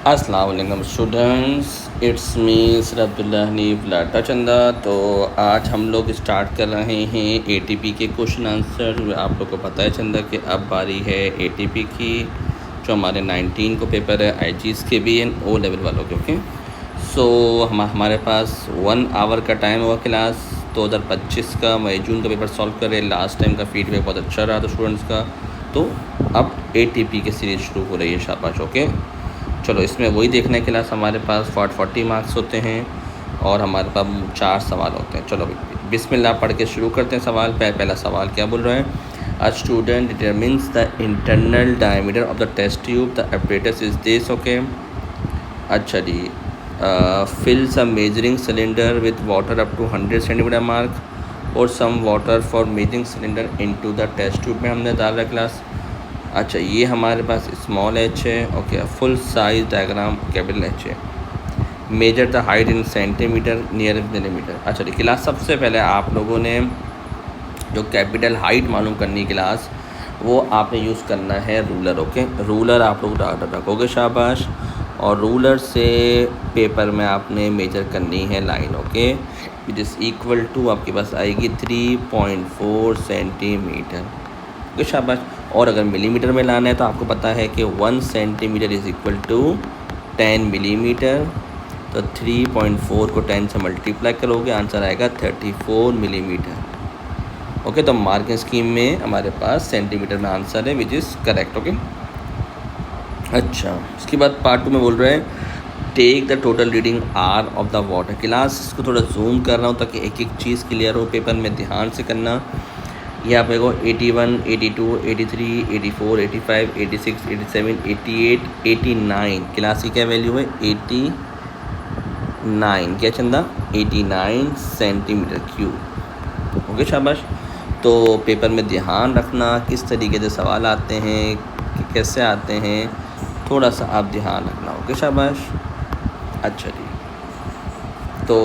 अस्सलाम वालेकुम students, it's me सरअब्दुल्ला Hanif लाटा चंदा। तो आज हम लोग स्टार्ट कर रहे हैं एटीपी के क्वेश्चन आंसर। आप लोग को पता है चंदा कि अब बारी है एटीपी की, जो हमारे 19 को पेपर है आईजीएस के भी एंड ओ लेवल वालों के। ओके, सो हमारे पास 1 आवर का टाइम हुआ क्लास 2025 का मई जून का पेपर सॉल्व करें। लास्ट टाइम का फीडबैक बहुत अच्छा रहा था स्टूडेंट्स का। तो अब एटीपी की सीरीज़ शुरू हो रही है, शाबाश। ओके, चलो इसमें वही देखने के लिए हमारे पास 40 मार्क्स होते हैं और हमारे पास 4 सवाल होते हैं। चलो बिस्मिल्लाह पढ़ के शुरू करते हैं सवाल। पहला सवाल क्या बोल रहे हैं? A student determines the internal diameter of the test tube, the apparatus is this. Okay, अच्छा जी। Fill some measuring cylinder with water up to 100 centimetre mark और some water for measuring cylinder into the test tube में हमने डाल रहा class. अच्छा, ये हमारे पास स्मॉल एच है। Okay, full size diagram capital H है। Measure the height in centimetre near millimetre. अच्छा जी, क्लास सबसे पहले आप लोगों ने जो कैपिटल हाइट मालूम करनी क्लास, वो आपने यूज़ करना है रूलर। ओके, रूलर आप लोग रखोगे, शाबाश। और रूलर से पेपर में आपने मेजर करनी है line. Okay, it is equal to आपके पास आएगी 3.4 सेंटीमीटर। ओके, शाबाश। और अगर मिलीमीटर में लाना है तो आपको पता है कि 1 centimetre is equal to 10 millimetre. तो 3.4 को 10 से मल्टीप्लाई करोगे, आंसर आएगा 34 मिलीमीटर। ओके, तो मार्किंग स्कीम में हमारे पास सेंटीमीटर में आंसर है, विच इज़ करेक्ट। ओके, अच्छा, उसके बाद पार्ट 2 में बोल रहे हैं take the total reading R of the water. Class इसको थोड़ा जूम कर रहा हूँ ताकि एक एक चीज़ क्लियर हो, पेपर में ध्यान से करना। ये आप देखो 81, 82, 83, 84, 85, 86, 87, 88, 89। क्लास की क्या वैल्यू है? 89। क्या चंदा? 89 सेंटीमीटर क्यूब। ओके, शाबाश। तो पेपर में ध्यान रखना किस तरीके से सवाल आते हैं, कैसे आते हैं, थोड़ा सा आप ध्यान रखना। ओके, शाबाश। अच्छा जी, तो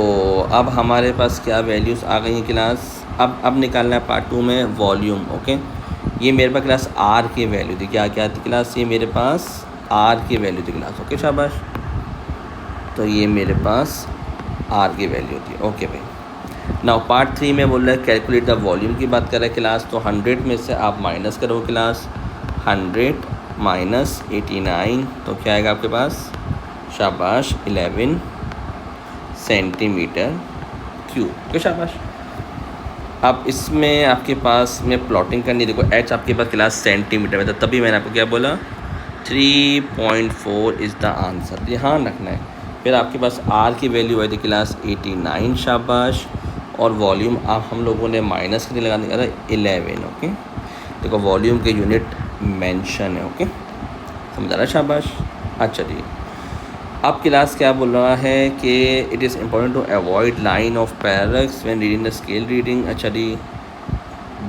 अब हमारे पास क्या वैल्यूज़ आ गई हैं क्लास। अब निकालना है पार्ट 2 में वॉल्यूम। ओके, ये मेरे पास क्लास आर की वैल्यू थी। क्या थी क्लास? ये मेरे पास आर की वैल्यू थी क्लास। ओके, शाबाश। तो ये मेरे पास आर की वैल्यू थी। ओके भाई, नाउ पार्ट 3 में बोल रहा है कैलकुलेट द वॉल्यूम की बात कर रहा है क्लास। तो 100 में से आप माइनस करो क्लास। 100 माइनस 89, तो क्या आएगा आपके पास? शाबाश, 11 सेंटीमीटर क्यूब। ओके, शाबाश। अब इसमें आपके पास में प्लॉटिंग करनी, देखो एच आपके पास क्लास सेंटीमीटर में था, तभी मैंने आपको क्या बोला 3.4 इज़ द आंसर, ध्यान रखना है। फिर आपके पास आर की वैल्यू आई थी क्लास 89, शाबाश। और वॉल्यूम आप हम लोगों ने माइनस के लिए लगाने का 11। ओके, देखो वॉल्यूम के यूनिट मेंशन है। ओके, समझा रहा, शाबाश। अच्छा जी, अब क्लास क्या बोल रहा है कि it is important to avoid line of paragraphs when reading the scale reading. अच्छा जी,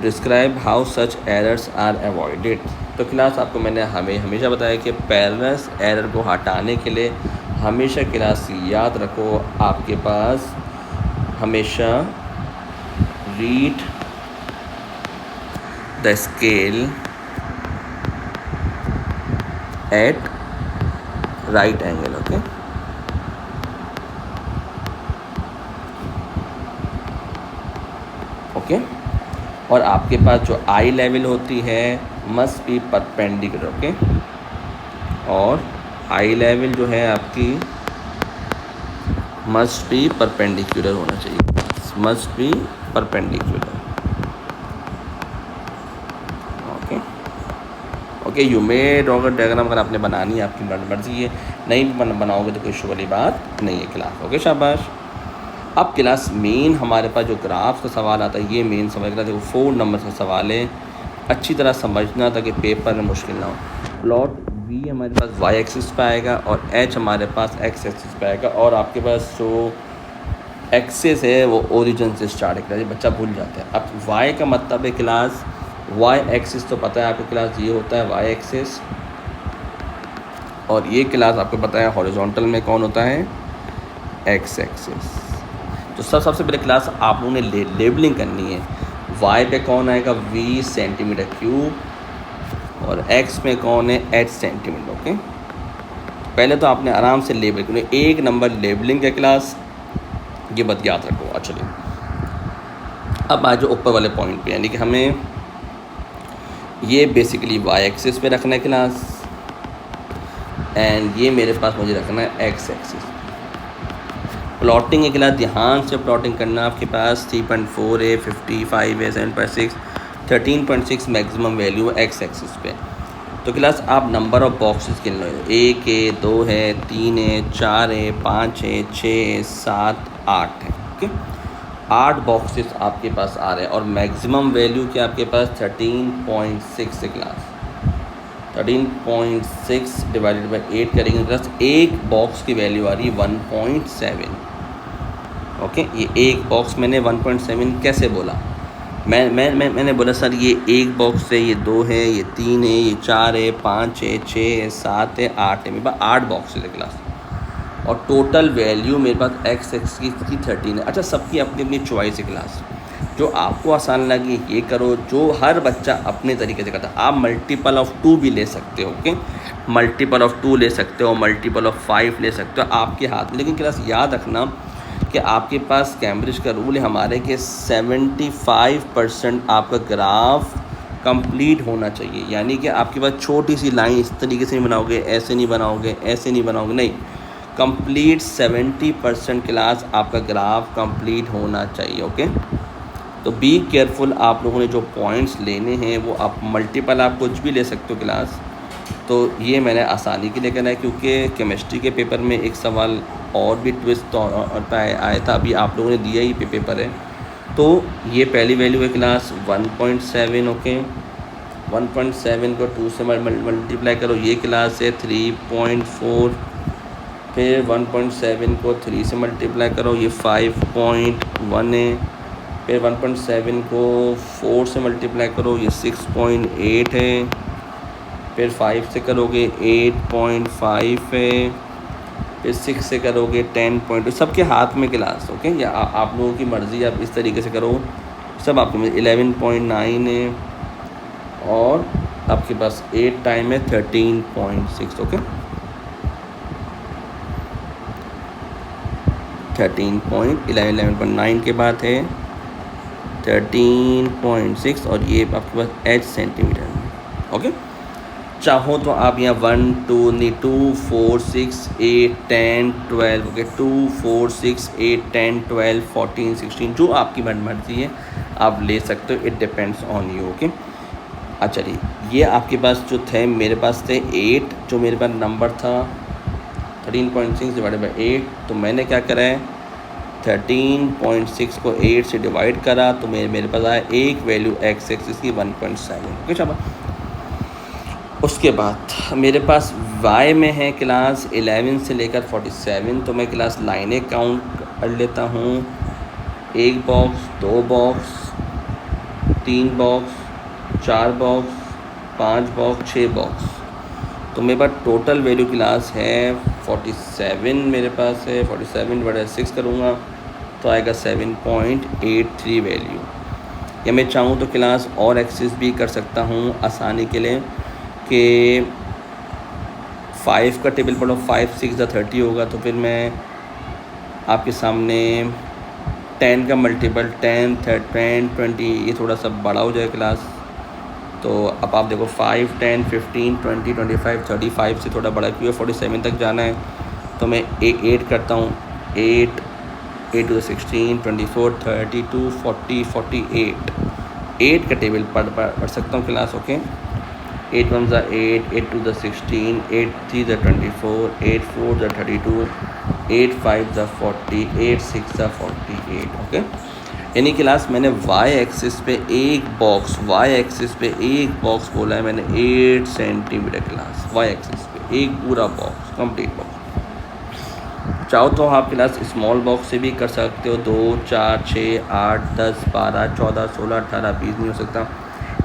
describe how such errors are avoided. तो क्लास आपको मैंने हमेशा बताया कि पैराग्राफ्स एरर को हटाने के लिए हमेशा क्लास याद रखो, आपके पास हमेशा read the scale eight right angle. Okay, okay, और आपके पास जो आई लेवल होती है मस्ट बी परपेंडिकुलर। ओके, और आई लेवल जो है आपकी मस्ट बी परपेंडिकुलर होना चाहिए, must be perpendicular. Okay, okay, you may draw a diagram, अगर आपने बनानी है आपकी मर्जी है, नहीं बनाओगे तो कोई इशू वाली बात नहीं है क्लास। ओके, शाबाश। अब क्लास मेन हमारे पास जो ग्राफ का सवाल आता है, ये मेन समझ रहा देखो 4 नंबर का सवाल है, अच्छी तरह समझना ताकि पेपर में मुश्किल ना हो। प्लॉट वी हमारे पास वाई एक्सिस पे आएगा और एच हमारे पास एक्स एक्सिस पे आएगा, और आपके पास जो एक्सिस है वो ओरिजिन से स्टार्ट है, बच्चा भूल जाता है। अब वाई का मतलब है क्लास वाई एक्सिस, तो पता है आपको क्लास ये होता है वाई एक्सिस, और ये क्लास आपको पता है हॉरिजॉन्टल में कौन होता है? X axis. तो सबसे पहले क्लास आप लोगों ने लेबलिंग करनी है। वाई पे कौन आएगा? वी सेंटीमीटर क्यूब, और एक्स में कौन है? H centimetre. ओके, पहले तो आपने आराम से लेबल करो, एक नंबर लेबलिंग का क्लास, ये बात याद रखो। अच्छा चलिए, अब आज जो ऊपर वाले पॉइंट पे, यानी कि हमें ये बेसिकली वाई एक्सिस पे रखना है क्लास, एंड ये मेरे पास मुझे रखना है एक्स एक्सिस। प्लॉटिंग के क्लास ध्यान से प्लॉटिंग करना। आपके पास 3.4 है, 55 है, 7.6, 13.6 मैक्सिमम वैल्यू एक्स एक्सिस पे। तो क्लास आप नंबर ऑफ बॉक्सेस गिन लो, 1 है, 2 है, 3 है, 4 है, 5 है, 6 है, 7, 8 है। ओके, 8 बॉक्सेस आपके पास आ रहे हैं, और मैक्सिमम वैल्यू क्या आपके पास 13.6 है क्लास। 13.6 डिवाइडेड बाई 8 करेंगे क्लास, एक बॉक्स की वैल्यू आ रही है 1.7। ओके, ये एक बॉक्स मैंने 1.7 कैसे बोला? मैंने बोला सर ये एक बॉक्स है, ये 2 है, ये 3 है, ये 4 है, 5 है, 6 है, 7 है, 8 है। मेरे पास 8 बॉक्स है क्लास, और टोटल वैल्यू मेरे पास एक्स एक्स की 13 है। अच्छा, सबकी अपनी अपनी चॉइस है क्लास, जो आपको आसान लगे ये करो, जो हर बच्चा अपने तरीके से करता है। आप मल्टीपल ऑफ 2 भी ले सकते हो। ओके, मल्टीपल ऑफ 2 ले सकते हो, मल्टीपल ऑफ 5 ले सकते हो, आपके हाथ में। लेकिन क्लास याद रखना कि आपके पास कैम्ब्रिज का रूल है हमारे कि 75% आपका ग्राफ कंप्लीट होना चाहिए। यानी कि आपके पास छोटी सी लाइन इस तरीके से नहीं बनाओगे, ऐसे नहीं बनाओगे, ऐसे नहीं बनाओगे, नहीं, कंप्लीट 70% क्लास आपका ग्राफ कंप्लीट होना चाहिए। ओके, तो बी केयरफुल। आप लोगों ने जो पॉइंट्स लेने हैं वो आप मल्टीपल आप कुछ भी ले सकते हो क्लास। तो ये मैंने आसानी के लिए करना है, क्योंकि केमिस्ट्री के पेपर में एक सवाल और भी ट्विस्ट आया था, अभी आप लोगों ने दिया ही पेपर है। तो ये पहली वैल्यू है क्लास 1.7। ओके, 1.7 को 2 से मल्टीप्लाई करो, ये क्लास है 3.4। फिर 1.7 को 3 से मल्टीप्लाई करो, ये 5.1 है। फिर 1.7 को 4 से मल्टीप्लाई करो, ये 6.8 है। फिर 5 से करोगे 8.5 है। फिर 6 से करोगे 10. सबके हाथ में क्लास। ओके, या आप लोगों की मर्ज़ी, आप इस तरीके से करो, सब आपके में 11.9 है, और आपके पास 8 टाइम है 13.6। ओके, 11.9 के बाद है 13.6, और ये आपके पास 8 सेंटीमीटर में। ओके, चाहो तो आप यहाँ 1, 2 नहीं, 2, 4, 6, 8, 10, 12। ओके, 2, 4, 6, 8, 10, 12, 14, 16, जो आपकी मर्जी है आप ले सकते हो। It depends on you. Okay, अच्छा जी, ये आपके पास जो थे, मेरे पास थे 8, जो मेरे पास नंबर था 13.6 डिवाइडेड बाई 8। तो मैंने क्या करा है, 13.6 को 8 से डिवाइड करा, तो मेरे पास आया एक वैल्यू एक्स एक्सिस की 1.7। ओके, चलो उसके बाद मेरे पास वाई में है क्लास 11 से लेकर 47। तो मैं क्लास लाइनें काउंट कर लेता हूँ, 1 box, 2 box, 3 box, 4 box, 5 box, 6 box. तो मेरे पास टोटल वैल्यू क्लास है 47। मेरे पास है 47 डिवाइडेड 6 करूँगा तो आएगा 7.83 वैल्यू। या मैं चाहूँ तो क्लास और एक्सेस भी कर सकता हूँ आसानी के लिए, कि 5 का टेबल पढ़ो, 5 6 × 30 होगा। तो फिर मैं आपके सामने 10 का मल्टीपल 10, 10, 20, ये थोड़ा सा बड़ा हो जाए क्लास। तो अब आप देखो 5, 10, 15, 20, 25, 35 से थोड़ा बड़ा क्यों है, 47 तक जाना है। तो मैं 8 करता हूँ, 8 to 16, 24, 32, 40, 48, 8 का टेबल पढ़ सकता हूँ क्लास। ओके, 8 1 × 8, 8 2 × 16, 8 3 × 24, 8 4 × 32, 8 5 × 40, 8 6 × 48। ओके, यानी क्लास मैंने वाई एक्सिस पे एक बॉक्स, वाई एक्सिस पे एक बॉक्स बोला है मैंने 8 सेंटीमीटर क्लास, वाई एक्सिस पे एक पूरा बॉक्स, कंप्लीट बॉक्स। चाहो तो आप क्लास स्मॉल बॉक्स से भी कर सकते हो, 2 4 6 8 10 12 14 16 18 20 नहीं हो सकता,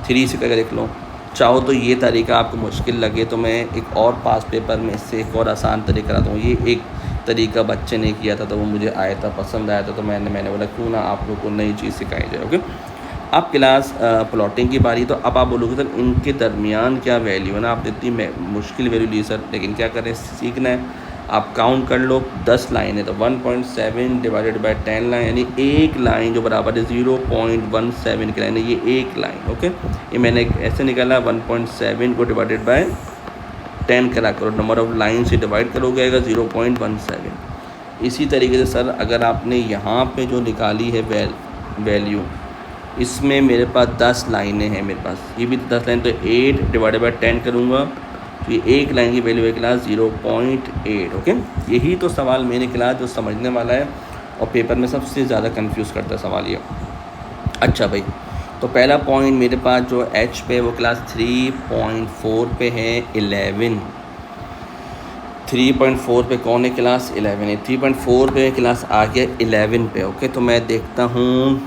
3 से करके देख लो। चाहो तो ये तरीका आपको मुश्किल लगे तो मैं एक और पास पेपर में इससे एक और आसान तरीका कराता हूँ। ये एक तरीका बच्चे ने किया था तो वो मुझे आया था, पसंद आया था, तो मैंने बोला क्यों ना आप लोग को नई चीज़ सिखाई जाए। ओके, अब क्लास प्लॉटिंग की बारी, तो अब आप बोलोगे सर इनके दरमियान क्या वैल्यू है ना, आप इतनी मुश्किल वैल्यू ली सर, लेकिन क्या करें, सीखना है। आप काउंट कर लो, 10 लाइन है तो 1.7 डिवाइडेड बाय 10 लाइन, यानी एक लाइन जो बराबर है 0.17 की लाइन है, ये एक लाइन। ओके, ये मैंने ऐसे निकाला, 1.7 को डिवाइडेड बाय 10 करा करो, नंबर ऑफ लाइन से डिवाइड करोगे आएगा 0.17। इसी तरीके से सर अगर आपने यहाँ पे जो निकाली है वैल्यू, इसमें मेरे पास 10 लाइनें हैं मेरे पास, ये भी 10 लाइन, तो 8 डिवाइडेड बाय 10 करूँगा तो ये एक लाइन की वैल्यू है क्लास 0.8। ओके, यही तो सवाल मेरे क्लास जो समझने वाला है और पेपर में सबसे ज़्यादा कंफ्यूज करता है सवाल ये। अच्छा भाई, तो पहला पॉइंट मेरे पास जो एच पे वो क्लास 3.4 पे है 11। 3.4 पे कौन है, क्लास 11 है। 3.4 पे क्लास आ गया 11 पे। ओके, तो मैं देखता हूँ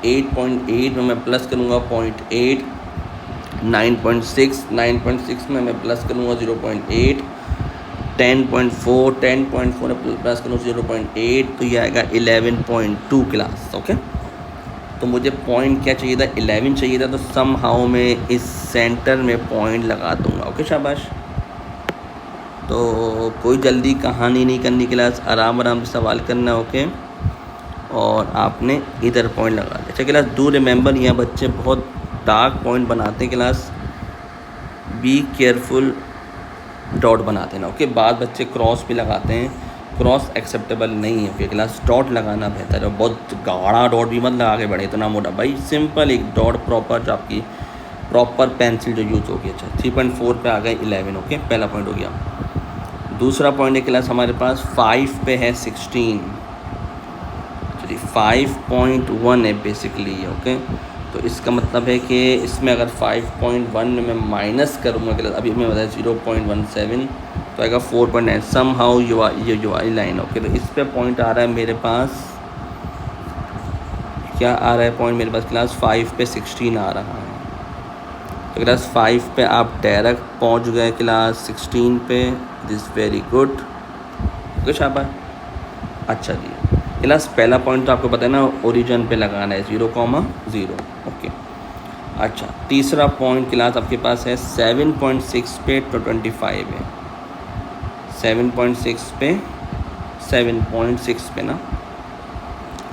8.8 में मैं प्लस करूँगा 0.8, 9.6 में मैं प्लस करूँगा 0.8, 10.4 में प्लस करूँगा 0.8, तो ये आएगा 11.2 क्लास। ओके, तो मुझे पॉइंट क्या चाहिए था, 11 चाहिए था, तो सम हाउ मैं इस सेंटर में पॉइंट लगा दूँगा। ओके, शाबाश। तो कोई जल्दी कहानी नहीं करनी क्लास, आराम आराम से सवाल करना। ओके, और आपने इधर पॉइंट लगा दिया। अच्छा क्लास, डू रिमेंबर, यहाँ बच्चे बहुत डार्क पॉइंट बनाते हैं क्लास, बी केयरफुल, डॉट बनाते हैं ना। ओके, बाद बच्चे क्रॉस भी लगाते हैं, क्रॉस एक्सेप्टेबल नहीं है। ओके क्लास, डॉट लगाना बेहतर है, बहुत गाढ़ा डॉट भी मत लगा के बढ़े इतना मोटा, भाई सिंपल एक डॉट प्रॉपर, जो आपकी प्रॉपर पेंसिल जो यूज़ होगी। अच्छा, 3.4 पे आ गए 11। ओके, पहला पॉइंट हो गया। दूसरा पॉइंट है क्लास हमारे पास 5 पे है 16, 5.1 है बेसिकली। ओके, तो इसका मतलब है कि इसमें अगर 5.1 में मैं माइनस करूँगा क्लास, अभी मैं बताया 0.17, तो आएगा 4.9 सम हाउ ये जो आई लाइन। ओके, तो इस पे पॉइंट आ रहा है मेरे पास, क्या आ रहा है पॉइंट मेरे पास क्लास 5 पे 16 आ रहा है। तो क्लास 5 पे आप डायरेक्ट पहुंच गए क्लास 16 पे, दिस वेरी गुड। ओके शाबाश। अच्छा जी क्लास, पहला पॉइंट तो आपको पता है ना, ओरिजिन पे लगाना है 0,0। ओके, अच्छा तीसरा पॉइंट क्लास आपके पास है 7.6 पे तो 25 है, 7.6 पे ना,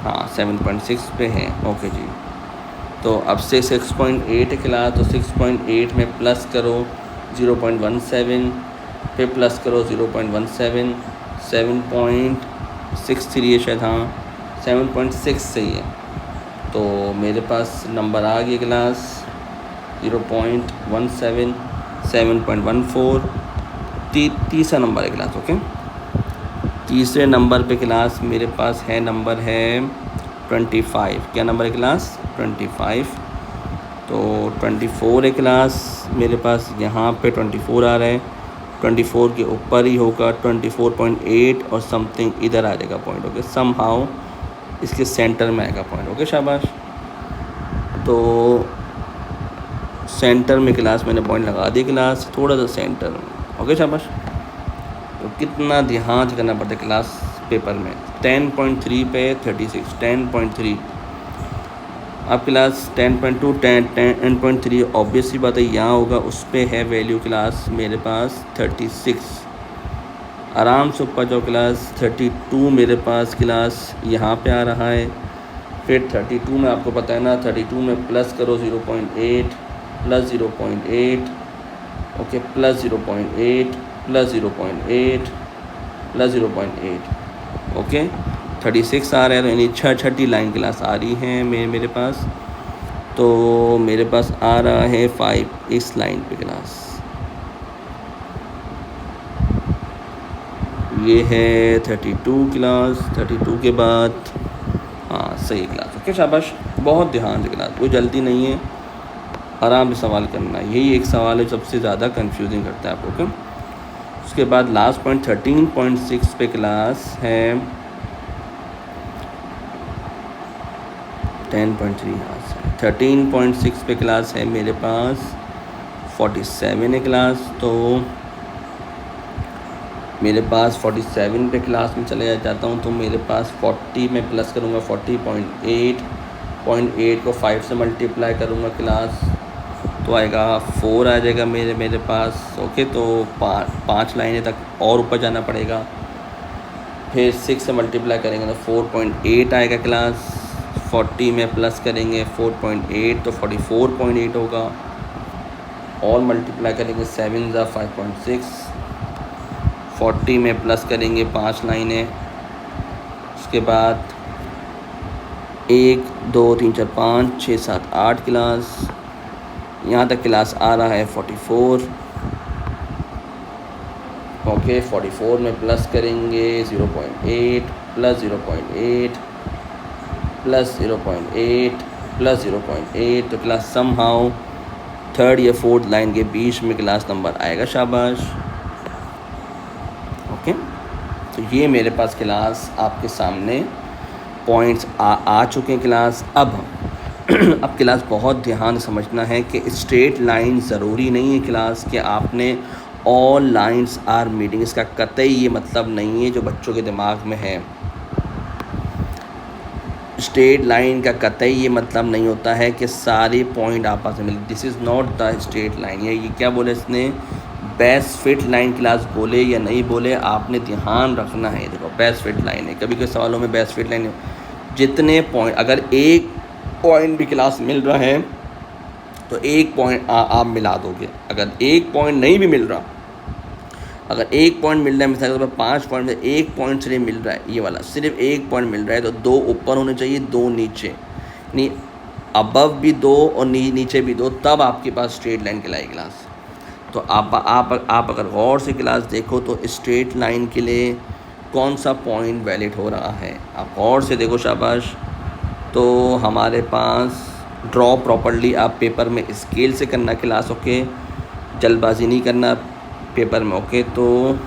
हाँ 7.6 पे है। ओके जी, तो अब से 6.8 है क्लास, तो 6.8 में प्लस करो 0.17 पे प्लस करो 0.17, 7.63 है शायद, हाँ 7.6 सही है। तो मेरे पास नंबर आ गया क्लास 0.17, 7.14, तीसरा नंबर है क्लास। ओके, तीसरे नंबर पे क्लास मेरे पास है नंबर है 25। क्या नंबर है क्लास, 25। तो 24 है क्लास मेरे पास, यहाँ पे 24 आ रहा है, 24 के ऊपर ही होगा 24.8 और समथिंग इधर आ जाएगा पॉइंट। ओके, सम हाउ इसके सेंटर में आएगा पॉइंट। ओके शाबाश, तो सेंटर में क्लास मैंने पॉइंट लगा दिया क्लास, थोड़ा सा सेंटर में। ओके शाबाश, तो कितना ध्यान से करना पड़ता है क्लास पेपर में। 10.3 पे 36, 10.3। अब क्लास 10.2, 10.3 ऑब्वियसली बात है यहाँ होगा, उस पर है वैल्यू क्लास मेरे पास 36। आराम से ऊपर जाओ क्लास, 32 मेरे पास क्लास यहाँ पे आ रहा है। फिर 32 में आपको पता है ना, 32 में प्लस करो 0.8 plus 0.8, okay plus 0.8 plus 0.8 plus 0.8, okay 36 आ रहा है, तो यानी छठी लाइन क्लास आ रही है मेरे पास। तो मेरे पास आ रहा है 5 इस लाइन पे क्लास, ये है 32 क्लास, 32 के बाद हाँ सही क्लास। ओके शाबाश, बहुत ध्यान से क्लास, कोई जल्दी नहीं है, आराम से सवाल करना है। यही एक सवाल है सबसे ज़्यादा कंफ्यूजिंग करता है आपको। ओके, उसके बाद लास्ट पॉइंट 13.6 पे क्लास है 10.3, हाँ 13.6 पे क्लास है मेरे पास 47 है क्लास। तो मेरे पास 47 पे क्लास में चले जाता हूँ तो मेरे पास 40 में प्लस करूँगा 40.8 को 5 से मल्टीप्लाई करूँगा क्लास तो आएगा 4 आ जाएगा मेरे पास। ओके, तो 5 लाइनें तक और ऊपर जाना पड़ेगा। फिर 6 से मल्टीप्लाई करेंगे तो 4.8 आएगा क्लास। 40 में प्लस करेंगे 4.8 तो 44.8 होगा। और मल्टीप्लाई करेंगे 7 ज़ा 5.6। 40 में प्लस करेंगे 5 लाइनें। उसके बाद 1 2 3 4 5 6 7 8 क्लास, यहाँ तक क्लास आ रहा है 44। ओके, 44 में प्लस करेंगे 0.8 प्लस 0.8 प्लस 0.8 प्लस 0.8 तो क्लास समहाउ थर्ड या फोर्थ लाइन के बीच में क्लास नंबर आएगा। शाबाश। ओके, तो ये मेरे पास क्लास आपके सामने पॉइंट्स आ चुके हैं क्लास। अब क्लास बहुत ध्यान से समझना है कि स्ट्रेट लाइन ज़रूरी नहीं है क्लास कि आपने ऑल लाइंस आर मीटिंग, इसका कतई ये मतलब नहीं है जो बच्चों के दिमाग में है। स्ट्रेट लाइन का कतई ये मतलब नहीं होता है कि सारे पॉइंट आपस में मिले। This is not the straight line. ये क्या बोले इसने, बेस्ट फिट लाइन क्लास बोले या नहीं बोले, आपने ध्यान रखना है। देखो बेस्ट फिट लाइन है, कभी कभी सवालों में बेस्ट फिट लाइन है, जितने पॉइंट, अगर एक पॉइंट भी क्लास मिल रहा है तो एक पॉइंट आप मिला दोगे। अगर एक पॉइंट नहीं भी मिल रहा, अगर एक पॉइंट मिल रहा है, मिसाल के तौर पर 5 पॉइंट में एक पॉइंट सिर्फ मिल रहा है, ये वाला सिर्फ एक पॉइंट मिल रहा है तो 2 ऊपर होने चाहिए 2 नीचे, नहीं अबव भी 2 और नीचे भी 2, तब आपके पास स्ट्रेट लाइन कहलाई क्लास। तो आप अगर गौर से क्लास देखो तो स्ट्रेट लाइन के लिए कौन सा पॉइंट वैलिड हो रहा है, आप गौर से देखो। शाबाश। तो हमारे पास ड्रॉ प्रॉपर्ली आप पेपर में स्केल से करना क्लास। ओके, जल्दबाजी नहीं करना पेपर में। ओके, तो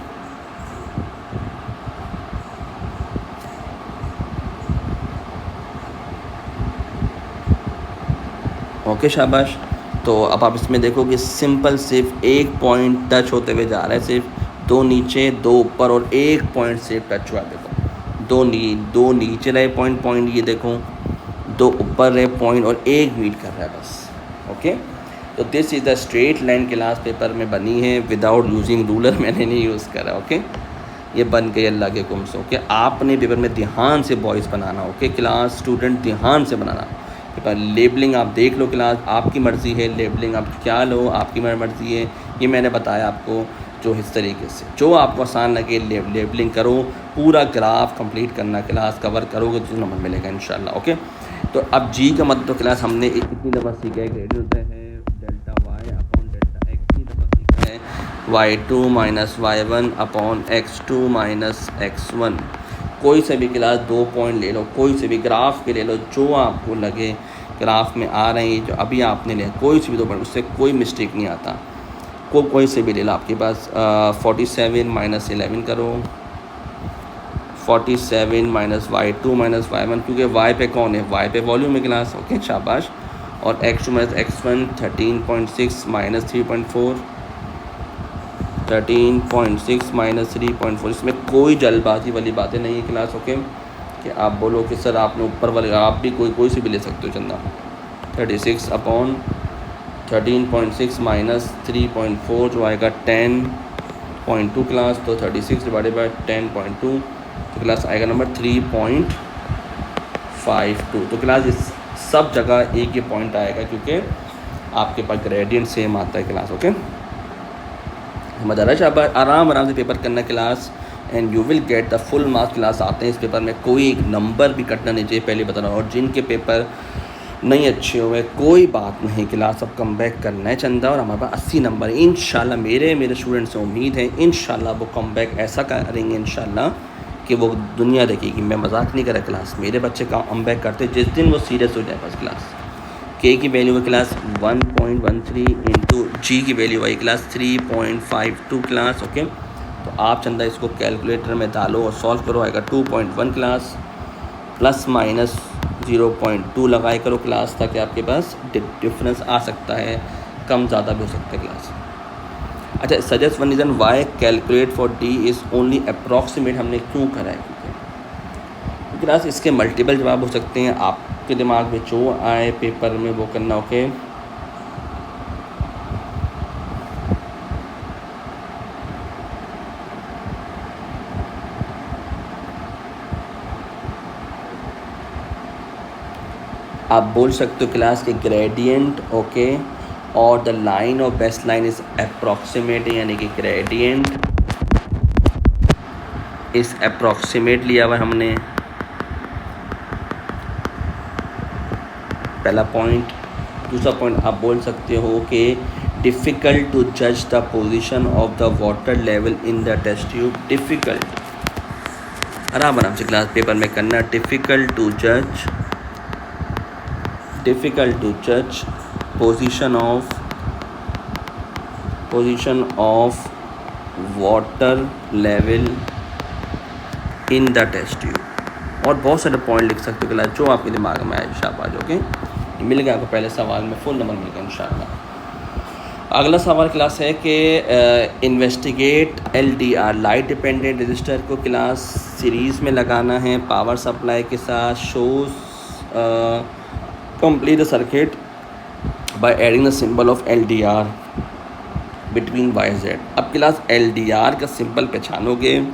ओके शाबाश। तो अब आप इसमें देखो कि सिंपल सिर्फ एक पॉइंट टच होते हुए जा रहा है, सिर्फ 2 नीचे 2 ऊपर और एक पॉइंट सिर्फ टच हुआ। देखो दो नीचे रहे पॉइंट, ये देखो 2 ऊपर रहे पॉइंट और एक मीट कर रहा है बस। ओके, तो this is the straight line class paper में बनी है विदाउट यूजिंग रूलर, मैंने नहीं यूज़ करा। ओके, ये बन गई अल्लाह के हुक्म से। ओके, आपने पेपर में ध्यान से बॉयज़ बनाना। ओके क्लास, स्टूडेंट ध्यान से बनाना पेपर। लेबलिंग आप देख लो क्लास, आपकी मर्ज़ी है, लेबलिंग आप क्या लो आपकी मर्ज़ी है। ये मैंने बताया आपको जो इस तरीके से जो आपको आसान लगे लेबलिंग करो। पूरा ग्राफ कंप्लीट करना क्लास, कवर करोगे तो नंबर मिलेगा इंशाल्लाह। ओके, तो अब जी का मतलब क्लास हमने कितनी दफ़ा सीखा है, ग्रेडियंट होता है delta Y upon delta X, की दफ़ा सीखा है y2 minus y1 upon x2 minus x1। कोई से भी क्लास 2 पॉइंट ले लो, कोई से भी ग्राफ के ले लो, जो आपको लगे ग्राफ में आ रहे हैं जो अभी आपने लिया, कोई से भी 2 पॉइंट, उससे कोई मिस्टेक नहीं आता। कोई से भी ले लो। आपके पास 47 माइनस 11 करो, 47 माइनस y2 माइनस y1, क्योंकि y पे कौन है, y पे वॉल्यूम है क्लास। ओके शाबाश। और x2 minus x1 13.6 minus 3.4, 13.6 minus 3.4। इसमें कोई जल्दबाजी वाली बातें नहीं है क्लास। ओके, कि आप बोलो कि सर आपने ऊपर वाले, आप भी कोई से भी ले सकते हो चंदा। 36 अपॉन 13.6 माइनस 3.4 जो आएगा 10.2 क्लास। तो 36 डिवाइडेड बाई 10.2 तो क्लास आएगा नंबर 3.52। तो क्लास इस सब जगह एक ही पॉइंट आएगा क्योंकि आपके पास ग्रेडियंट सेम आता है क्लास। ओके, मदरस अब आराम से पेपर करना class and you will get the full marks. Class आते हैं इस पेपर में, कोई एक नंबर भी कटना नहीं चाहिए, पहले बता रहा हूँ। और जिनके पेपर नहीं अच्छे हुए कोई बात नहीं, क्लास अब कम बैक करना है चंदा, और हमारे पास 80 नंबर इंशाल्लाह। मेरे स्टूडेंट्स से उम्मीद है इंशाल्लाह वो कम बैक ऐसा करेंगे इंशाल्लाह कि वो दुनिया देखेगी। मैं मजाक नहीं कर रहा क्लास, मेरे बच्चे कम बैक करते जिस दिन वो सीरियस हो जाए बस। क्लास के की वैल्यू है क्लास 1.13 इंटू जी की वैल्यू आई क्लास 3.52 क्लास। ओके, तो आप चंदा इसको कैलकुलेटर में डालो और सॉल्व करो, आएगा 2.1 क्लास, प्लस माइनस 0.2 लगाए करो क्लास, ताकि आपके पास डिफरेंस आ सकता है, कम ज़्यादा भी हो सकता है क्लास। अच्छा, suggest one reason why calculate for D is only approximate हमने क्यों करा है? क्योंकि क्लास इसके मल्टीपल जवाब हो सकते हैं, आपके दिमाग में जो आए पेपर में वो करना। ओके, आप बोल सकते हो क्लास के ग्रेडियंट, ओके, और the line of best line is approximate, यानी कि ग्रेडियंट इस अप्रॉक्सीमेट लिया हुआ हमने, पहला पॉइंट। दूसरा पॉइंट आप बोल सकते हो कि डिफ़िकल्ट टू जज the position of the water level in the test tube. Difficult आराम से क्लास पेपर में करना, डिफ़िकल्ट टू जज position of water level in the test tube. और बहुत सारे पॉइंट लिख सकते हो क्लास जो आपके दिमाग में आए। शाबाश, ओके, मिल गया आपको पहले सवाल में फुल नंबर मिल गया इंशाल्लाह। अगला सवाल क्लास है कि investigate LDR light dependent register को क्लास सीरीज़ में लगाना है पावर सप्लाई के साथ। Shows complete the circuit by adding the symbol of LDR between Y Z। अब क्लास LDR का सिंबल पहचानोगे,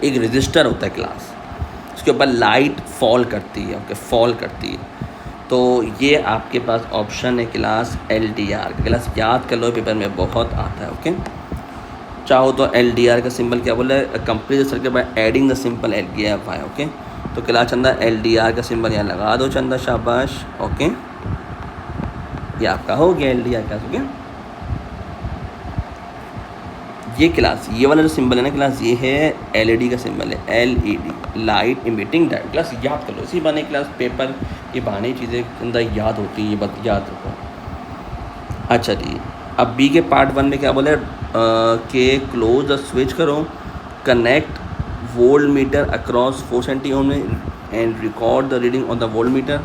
एक रजिस्टर होता है क्लास, उसके ऊपर लाइट फॉल करती है, ओके, फॉल करती है। तो ये आपके पास ऑप्शन है क्लास LDR का। क्लास याद कर लो, पेपर में बहुत आता है। ओके, चाहो तो LDR का सिंबल क्या बोला है, complete the circuit by adding the symbol LDR। Okay, तो क्लास चंदा LDR का सिंबल यहाँ लगा दो चंदा, शाबाश। ओके, ये आपका हो गया LDR क्लास। हो गया ये क्लास, ये वाला जो सिंबल है ना क्लास, ये है LED का सिंबल है, LED light emitting diode. Class याद कर लो, इसी बहाने क्लास पेपर ये बहाने चीज़ें अंदर याद होती हैं, ये बात याद रखो। अच्छा जी, अब B के पार्ट 1 में क्या बोला कि क्लोज द स्विच करो, connect voltmeter across 4 centi ohm and record the reading on the voltmeter.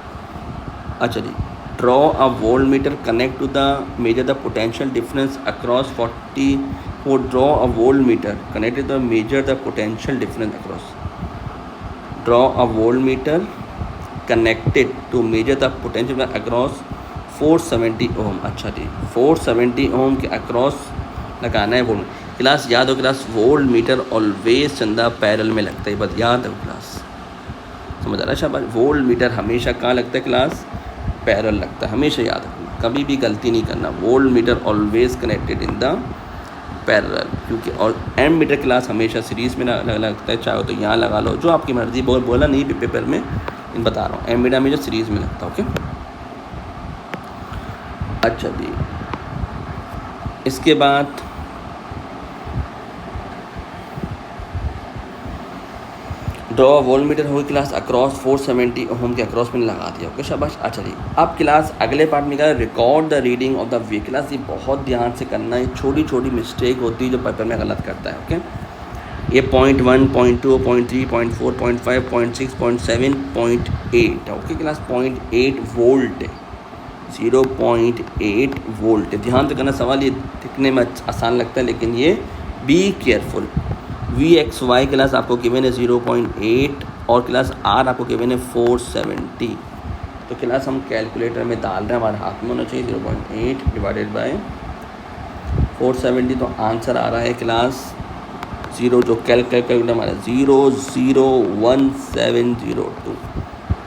अच्छा जी, draw a voltmeter connect to the measure the potential difference across 40 for draw a voltmeter connected to measure the potential difference across। draw a voltmeter connected to measure the potential across 470 ओम। अच्छा जी, 470 ओम के across लगाना है volt. Class याद हो class, volt meter always चंदा parallel में लगता है, बस याद हो क्लास, समझ आ रहा है? शाबाश, वोल्ट मीटर हमेशा कहाँ लगता है क्लास, पैरल लगता है, हमेशा याद रखना, कभी भी गलती नहीं करना। Volt meter always connected in the parallel, क्योंकि और एम मीटर क्लास हमेशा सीरीज़ में लगता है, चाहे तो यहाँ लगा लो, जो आपकी मर्ज़ी। बोला नहीं पेपर में, इन बता रहा हूँ, एम मीटर हमेशा सीरीज़ में लगता है। ओके, अच्छा जी, इसके बाद ड्रॉ वोल्ट मीटर होगी क्लास अक्रॉस 470 ओम के अक्रॉस में लगा दिया। ओके, शाबाश। अच्छा जी, अब क्लास अगले पार्ट में क्या है, record the reading of the way. Class ये बहुत ध्यान से करना है, छोटी छोटी मिस्टेक होती है जो पेपर में गलत करता है। ओके, ये 0.1, 0.2, 0.3, 0.4, 0.5, 0.6, 0.7, 0.8। ओके क्लास, 0.8 वोल्ट है, 0.8 वोल्ट है। ध्यान से करना, सवाल ये दिखने में आसान लगता है लेकिन ये बी केयरफुल। VXY क्लास आपको गिवन है 0.8 और क्लास R आपको गिवन है 470। तो क्लास हम कैलकुलेटर में डाल रहे हैं, हमारे हाथ में होना चाहिए 0.8 डिवाइडेड बाय 470। तो आंसर आ रहा है क्लास 0, जो कैलकुलेटर हमारा 001,702।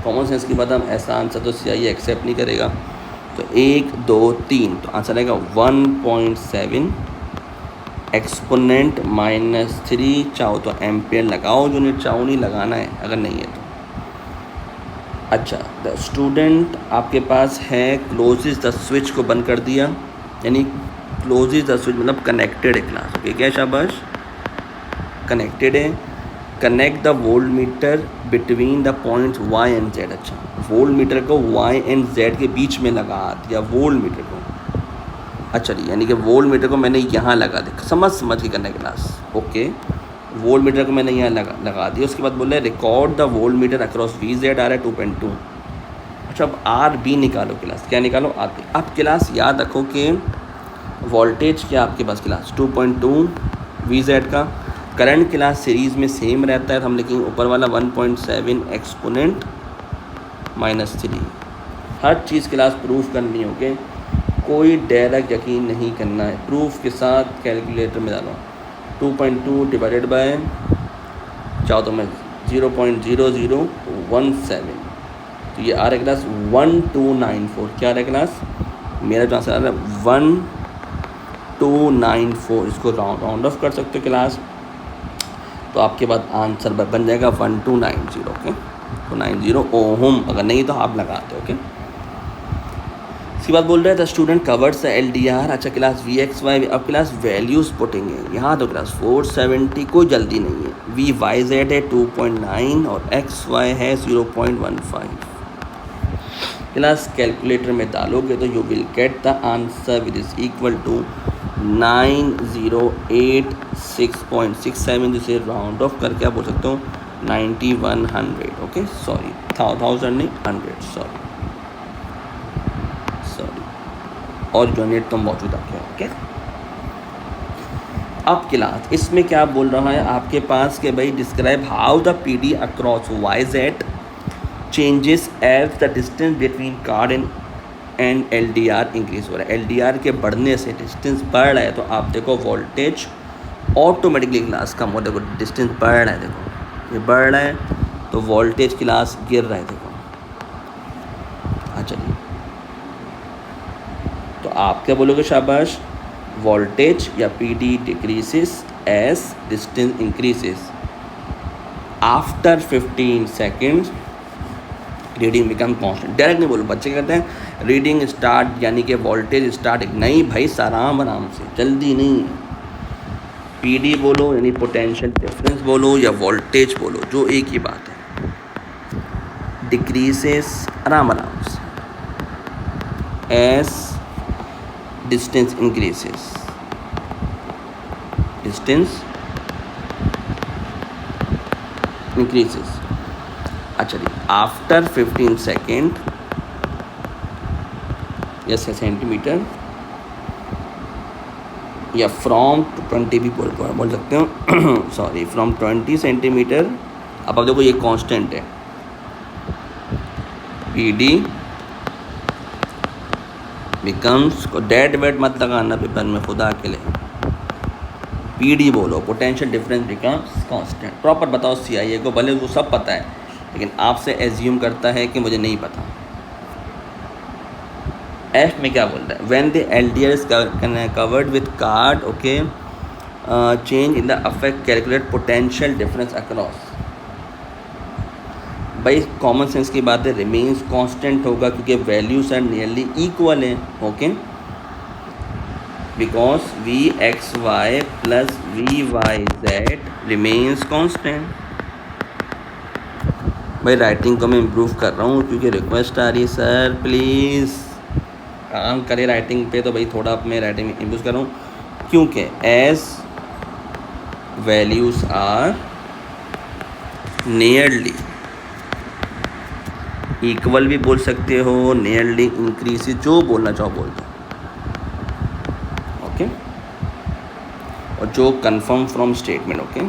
कॉमन सेंस की बात, हम ऐसा आंसर तो CIE एक्सेप्ट नहीं करेगा। तो 1, 2, 3, तो आंसर आएगा 1.7 एक्सपोनेंट -3। चाहो तो एम्पियर लगाओ, जो नहीं चाहो नहीं लगाना है, अगर नहीं है तो। अच्छा, द स्टूडेंट आपके पास है क्लोजेस द स्विच को बंद कर दिया, यानी क्लोजेस द स्विच मतलब कनेक्टेड है क्लास। ओके, क्या शाबाश, कनेक्टेड है। Connect the volt meter between the points Y and Z। अच्छा, वोल्ट मीटर को Y एंड Z के बीच में लगा दिया, वोल्ट मीटर को। अच्छा जी, यानी कि वोल्ट मीटर को मैंने यहाँ लगा दिया, समझ के करना है क्लास। ओके, वोल्ट मीटर को मैंने यहाँ लगा दिया। उसके बाद बोले record the voltmeter across VZ आ रहा है 2.2। अच्छा, अब RB निकालो क्लास, क्या निकालो, RB। अब क्लास याद रखो कि वोल्टेज क्या आपके पास क्लास 2.2 VZ का। करंट क्लास सीरीज़ में सेम रहता है, तो हम लिखेंगे ऊपर वाला 1.7 एक्सपोनेंट -3। हर चीज़ क्लास प्रूफ करनी है, ओके। कोई डायरेक्ट यकीन नहीं करना है, प्रूफ के साथ कैलकुलेटर में डालो। 2.2 डिवाइडेड बाय चाहो तो मैं 0.0017, तो ये आ रहा है क्लास 1294। क्या आ रहा है क्लास, मेरा जो आंसर आ रहा है 1294। इसको राउंड ऑफ कर सकते हो क्लास, तो आपके पास आंसर बन जाएगा 1290, ओके। 290 ओहम, अगर नहीं तो आप लगाते, ओके। इसके बाद बोल रहे हैं द स्टूडेंट कवर्स LDR। अच्छा क्लास VXY, अब क्लास वैल्यूज़ पुटेंगे यहाँ, तो क्लास 470, कोई जल्दी नहीं है। VYZ है 2.9 और XY है 0.15। क्लास कैलकुलेटर में डालोगे तो you will get the answer which is equal to 9086.67, जिसे राउंड ऑफ करके आप बोल सकते हो 9100, ओके। सॉरी 1000 नहीं 100, सॉरी और यूनिट तो मौजूद है, ओके। अब क्लास इसमें क्या बोल रहा है आपके पास कि भाई describe how the PD across YZ changes as the distance between card and LDR increase हो रहा है। LDR के बढ़ने से डिस्टेंस बढ़ रहा है, तो आप देखो वोल्टेज ऑटोमेटिकली क्लास कम हो, देखो डिस्टेंस बढ़ रहा है, देखो ये बढ़ रहा है, तो वोल्टेज क्लास गिर रहा है, देखो। चलिए, तो आप क्या बोलोगे, शाबाश। वोल्टेज या PD decreases as distance increases after 15 seconds reading become constant. Direct नहीं बोलो, बच्चे कहते हैं रीडिंग स्टार्ट यानी कि वोल्टेज स्टार्ट, नहीं भाई आराम से, जल्दी नहीं। PD बोलो यानी पोटेंशियल डिफरेंस बोलो या वोल्टेज बोलो, जो एक ही बात है। डिक्रीजेस आराम से as distance increases, distance increases. अच्छा जी, आफ्टर 15 सेकेंड या सेंटीमीटर या फ्रॉम 20 भी बोल सकते हो सॉरी, फ्रॉम 20 सेंटीमीटर। अब देखो ये कांस्टेंट है, PD बिकम्स, को डेट वेट मत लगाना पेपर में खुदा के लिए। PD बोलो, potential difference becomes constant. Proper बताओ CIA को, भले वो सब पता है लेकिन आपसे एज्यूम करता है कि मुझे नहीं पता। F में क्या बोल रहा है, when the LDR is covered with card, okay, change in the affect calculate potential difference across. भाई कॉमन सेंस की बात है, रिमेन्स कांस्टेंट होगा क्योंकि वैल्यूज आर नियरली इक्वल हैं, okay. Because VXY plus VYZ remains constant. भाई writing को मैं इम्प्रूव कर रहा हूँ क्योंकि रिक्वेस्ट आ रही है, सर प्लीज़ काम करें राइटिंग पे, तो भाई थोड़ा मैं राइटिंग इम्प्रूव कर रहा हूँ क्योंकि as values are nearly equal भी बोल सकते हो, नियरली इंक्रीज, जो बोलना चाहो बोल दो, ओके। और जो कंफर्म फ्रॉम स्टेटमेंट, ओके,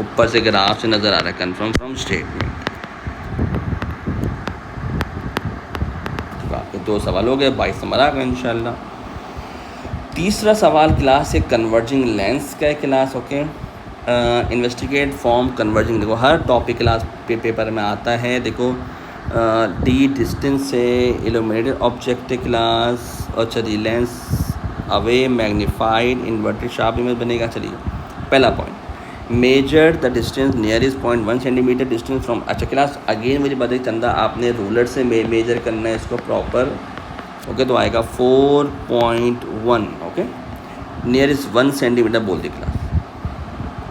ऊपर से ग्राफ से नज़र आ रहा है कंफर्म फ्रॉम स्टेटमेंट। आपके 2 सवाल हो गए, 22 नंबर आ गए इंशाल्लाह। तीसरा सवाल क्लास है कन्वर्जिंग लेंस का class, okay. Investigate form converging, देखो हर टॉपिक क्लास पेपर में आता है। देखो D डिस्टेंस से इल्यूमिनेटेड ऑब्जेक्ट क्लास, अच्छा जी, lens away magnified inverted sharp image बनेगा। चलिए पहला point, measure the distance nearest point 1 centimetre distance from. अच्छा क्लास अगेन मुझे बताइए चंदा, आपने रूलर से मेजर करना है इसको प्रॉपर, ओके। तो आएगा 4.1, ओके। नियरेस्ट 1 सेंटीमीटर बोल दी class.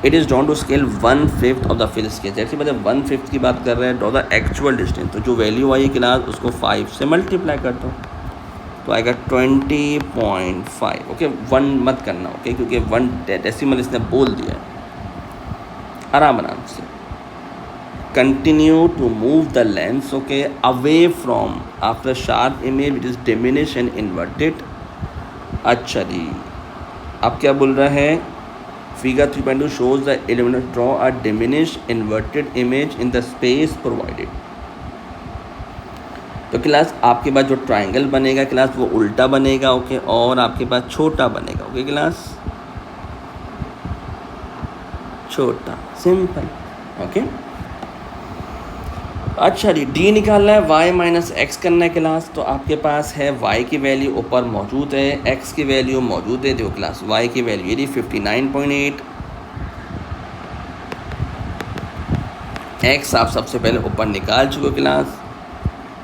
It is drawn to scale 1/5 of the fill scale, जैसे मतलब 1/5 की बात कर रहे हैं, ड्रॉ द एक्चुअल डिस्टेंस, तो जो वैल्यू आई क्लास उसको 5 से मल्टीप्लाई कर दो, तो आएगा 20.5, ओके। 1 मत करना, ओके, क्योंकि 1 डेसिमल इसने बोल दिया है। आराम से continue to move the lens, okay, away from after sharp image which is diminish and inverted अच्छा जी, अब क्या बोल रहा है, figure 3.2 shows the element draw a diminished inverted image in the space provided। तो क्लास आपके पास जो ट्राइंगल बनेगा क्लास वो उल्टा बनेगा, ओके, और आपके पास छोटा बनेगा, ओके क्लास, छोटा, सिंपल, ओके। अच्छा जी, डी निकालना है, y माइनस एक्स करना है क्लास। तो आपके पास है y की वैल्यू ऊपर मौजूद है, x की वैल्यू मौजूद है, देखो क्लास y की वैल्यू यदि 59.8, x आप सबसे पहले ऊपर निकाल चुके class,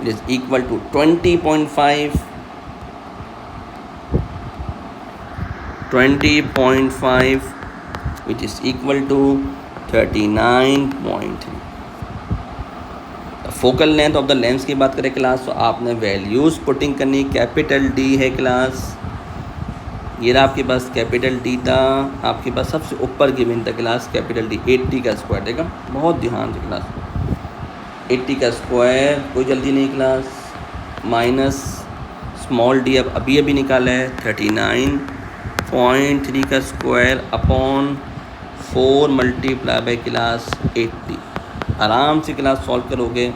it is equal to 20.5, 20.5 which is equal to 39.3। Focal length of the lens की बात करें क्लास, तो आपने वैल्यूज़ पुटिंग करनी, कैपिटल डी है क्लास, ये रहा आपके पास कैपिटल डी था, आपके पास सबसे ऊपर गिवन था क्लास कैपिटल डी 80 का स्क्वायर, देखा बहुत ध्यान से क्लास, 80 का स्क्वायर, कोई जल्दी नहीं क्लास, माइनस स्मॉल डी अब अभी निकाला है 39.3 का square upon 4 multiply by class 80। आराम से क्लास सॉल्व करोगे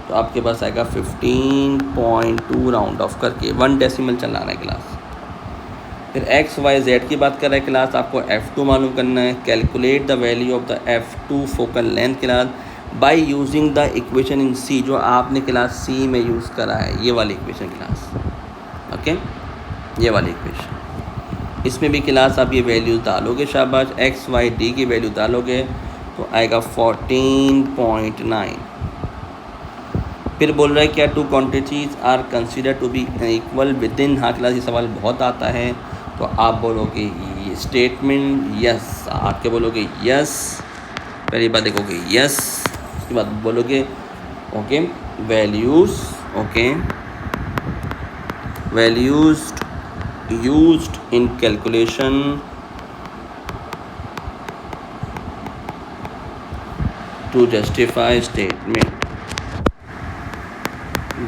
तो आपके पास आएगा 15.2 राउंड ऑफ करके 1 डेसिमल चलाना है क्लास। फिर एक्स वाई जेड की बात कर रहे हैं क्लास, आपको F2 मालूम करना है, calculate the value of the F2 focal length class by using the equation in C, जो आपने क्लास सी में यूज़ करा है, ये वाली इक्वेशन क्लास, ओके, ये वाली इक्वेशन, इसमें भी क्लास आप ये वैल्यूज़ डालोगे, शाबाश, एक्स वाई डी की वैल्यू डालोगे तो आएगा 14.9। फिर बोल रहा है क्या two quantities are consider to be equal within, हाँ क्लास ये सवाल बहुत आता है, तो आप बोलोगे ये स्टेटमेंट यस, आपके बोलोगे यस, पहली बात देखोगे यस, उसके बाद बोलोगे okay values, okay values used in calculation to justify statement,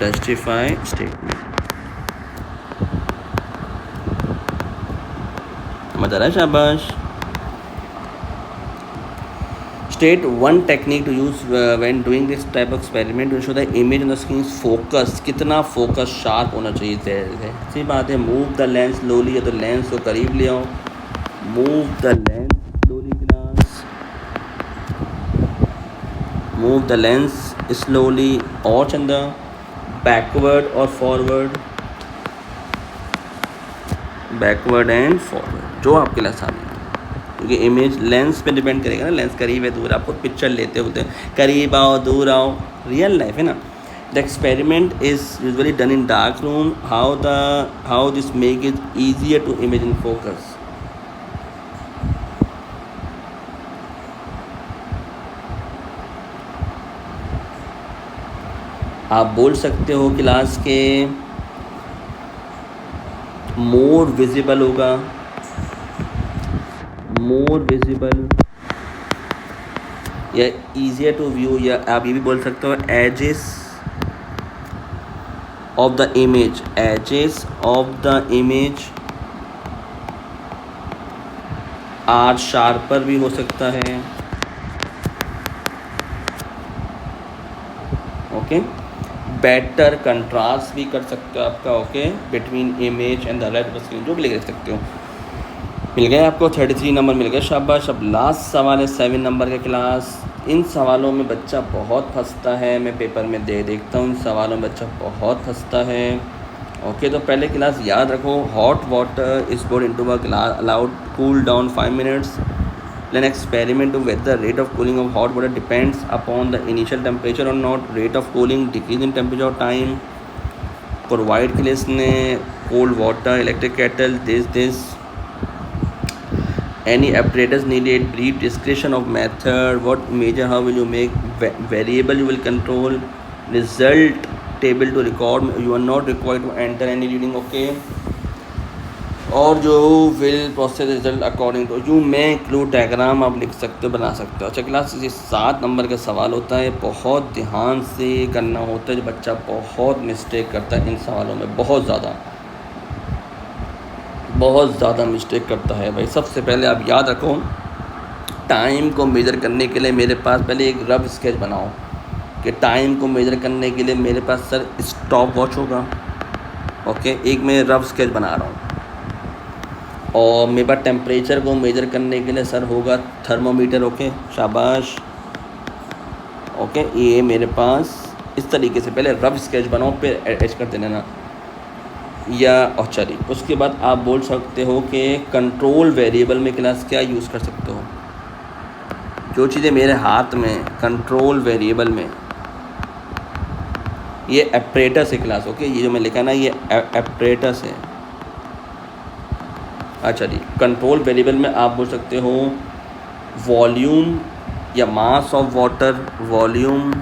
justify statement, समझ आ रहा है, शाबाश। State one technique to use when doing this type of experiment to ensure the image on the screen is focus, कितना focus sharp होना चाहिए, ऐसी बात है, मूव द लेंस स्लोली, या तो लेंस को करीब ले आओ, move the lens slowly class, move the lens slowly, और चंदा बैकवर्ड और फॉरवर्ड, बैकवर्ड एंड फॉरवर्ड, जो आपके लिए आसान है, क्योंकि इमेज लेंस पे डिपेंड करेगा ना, लेंस करीब है दूर, आपको पिक्चर लेते होते हैं करीब आओ दूर आओ, रियल लाइफ है ना। The experiment is usually done in dark room, how this make it easier to image in focus. आप बोल सकते हो क्लास के मोर विजिबल होगा, मोर विजिबल, या ईजियर टू व्यू, या आप ये भी बोल सकते हो edges of the image, edges of the image are sharper भी हो सकता है, ओके, बेटर कंट्रास्ट भी कर सकते हो आपका, okay, between image and the rest of screen, जो भी लिख सकते हो। मिल गए आपको 33 नंबर मिल गए, शाबाश। अब लास्ट सवाल है 7 नंबर का क्लास। इन सवालों में बच्चा बहुत फंसता है, मैं पेपर में देखता हूँ, इन सवालों में बच्चा बहुत फंसता है, ओके। तो पहले क्लास याद रखो, hot water is poured into a glass, allowed cool down 5 minutes, then experiment to whether the rate of cooling of hot water depends upon the initial temperature or not, rate of cooling decrease in temperature or time, provide के लिए इसने cold water, electric kettle, this any apparatus needed, brief description of method, what measure, how will you make, variable you will control, result table to record, you are not required to enter any reading, okay, और जो will process result according to you may include diagram आप लिख सकते हो, बना सकते हो। अच्छा क्लास, ये 7 नंबर का सवाल होता है, बहुत ध्यान से करना होता है, जो बच्चा बहुत मिस्टेक करता है इन सवालों में, बहुत ज़्यादा बहुत ज़्यादा मिस्टेक करता है भाई। सबसे पहले आप याद रखो, टाइम को मेज़र करने के लिए मेरे पास पहले एक रफ स्केच बनाओ कि टाइम को मेज़र करने के लिए मेरे पास सर स्टॉप वॉच होगा। ओके, एक मैं रफ स्केच बना रहा हूँ। और मेरे पास टेम्परेचर को मेज़र करने के लिए सर होगा थर्मोमीटर। ओके, शाबाश। ओके, ये मेरे पास इस तरीके से पहले रफ स्केच बनाओ, फिर एच कर देना ना। या और चलिए उसके बाद आप बोल सकते हो कि कंट्रोल वेरिएबल में क्लास क्या यूज़ कर सकते हो। जो चीज़ें मेरे हाथ में कंट्रोल वेरिएबल में, ये एपरेटस है क्लास। ओके, ये जो मैं लिखा ना ये एपरेटस है। अच्छा जी, कंट्रोल वेरिएबल में आप बोल सकते हो वॉल्यूम या मास ऑफ वाटर। वॉल्यूम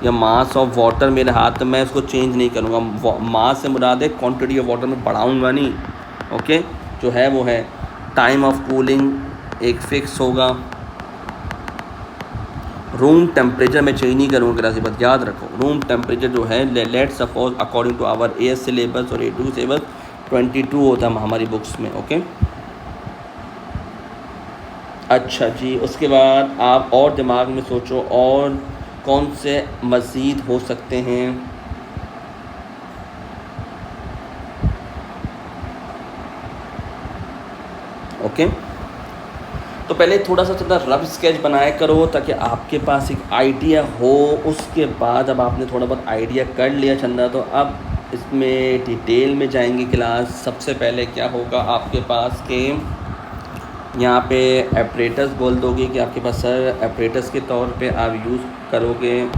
या मास ऑफ वाटर मेरे हाथ में, इसको चेंज नहीं करूँगा। मास से मुराद है क्वांटिटी ऑफ वाटर में बढ़ाऊँगा नहीं। ओके, जो है वो है। टाइम ऑफ कूलिंग एक फिक्स होगा। रूम टेम्परेचर में चेंज नहीं करूँगा क्लास, बस याद रखो रूम टेम्परेचर जो है, let suppose according to our A syllabus और A2 सिलेबस 22 होता है हमारी बुक्स में। ओके, अच्छा जी, उसके बाद आप और दिमाग में सोचो और कौन से मज़ीद हो सकते हैं। ओके, तो पहले थोड़ा सा रफ स्केच बनाया करो ताकि आपके पास एक आइडिया हो। उसके बाद अब आपने थोड़ा बहुत आइडिया कर लिया चंदा, तो अब इसमें डिटेल में जाएंगे क्लास। सबसे पहले क्या होगा आपके पास के यहाँ पे एपरेटस बोल दोगे कि आपके पास सर एपरेटस के तौर पे आप यूज़ करोगे।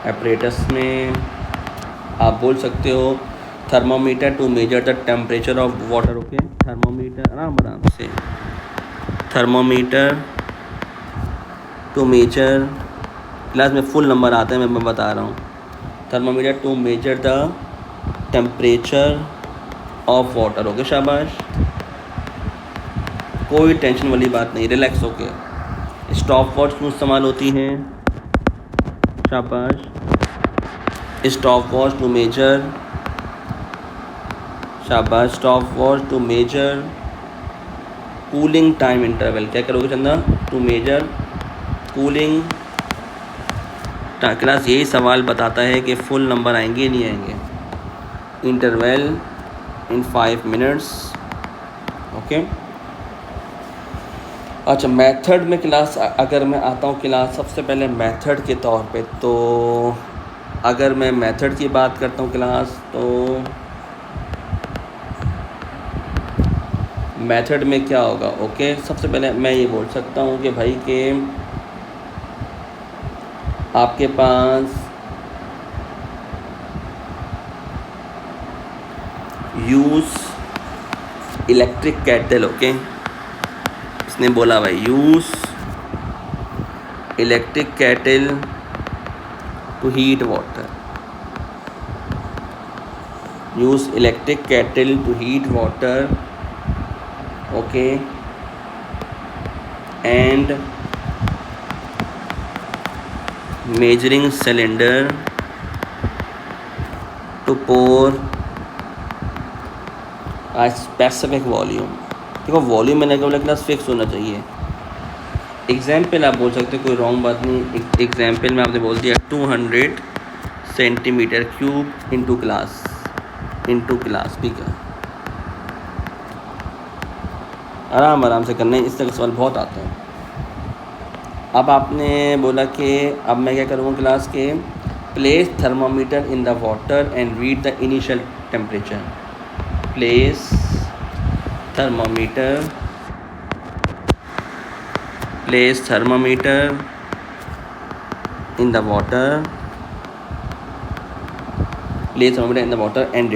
एपरेटस में आप बोल सकते हो thermometer to measure the temperature of water. Okay, thermometer आराम से, थर्मोमीटर टू मेजर, क्लास में फुल नंबर आते हैं, मैं बता रहा हूँ। Thermometer to measure the temperature of water. Okay, शाबाश, कोई टेंशन वाली बात नहीं, रिलैक्स होके। स्टॉप वॉच क्यों इस्तेमाल होती हैं, शाबाश। स्टॉप वॉच टू मेजर, शाबाश। Stop watch to measure cooling time interval. क्या करोगे चंदा, टू मेजर कूलिंग। क्लास यही सवाल बताता है कि फुल नंबर आएंगे नहीं आएंगे। इंटरवल इन 5 मिनट्स। ओके, अच्छा, मेथड में क्लास अगर मैं आता हूँ क्लास सबसे पहले मेथड के तौर पे, तो अगर मैं मेथड की बात करता हूँ क्लास, तो मेथड में क्या होगा। ओके, सबसे पहले मैं ये बोल सकता हूँ कि भाई के आपके पास यूज़ इलेक्ट्रिक कैटल। ओके, इसने बोला भाई use electric kettle to heat water. Use electric kettle to heat water. Okay, and measuring cylinder to pour a specific volume. देखो वॉल्यूम मैंने बोला क्लास फिक्स होना चाहिए। एग्जाम्पल आप बोल सकते हो, कोई रॉन्ग बात नहीं। एग्जाम्पल में आपने बोल दिया 200 सेंटीमीटर क्यूब इनटू क्लास, ठीक है। आराम से करना है, इस तरह के सवाल बहुत आते हैं। अब आपने बोला कि अब मैं क्या करूँगा क्लास के, place thermometer in the water and read the initial temperature. Place thermometer, place thermometer in the water, place thermometer in the water and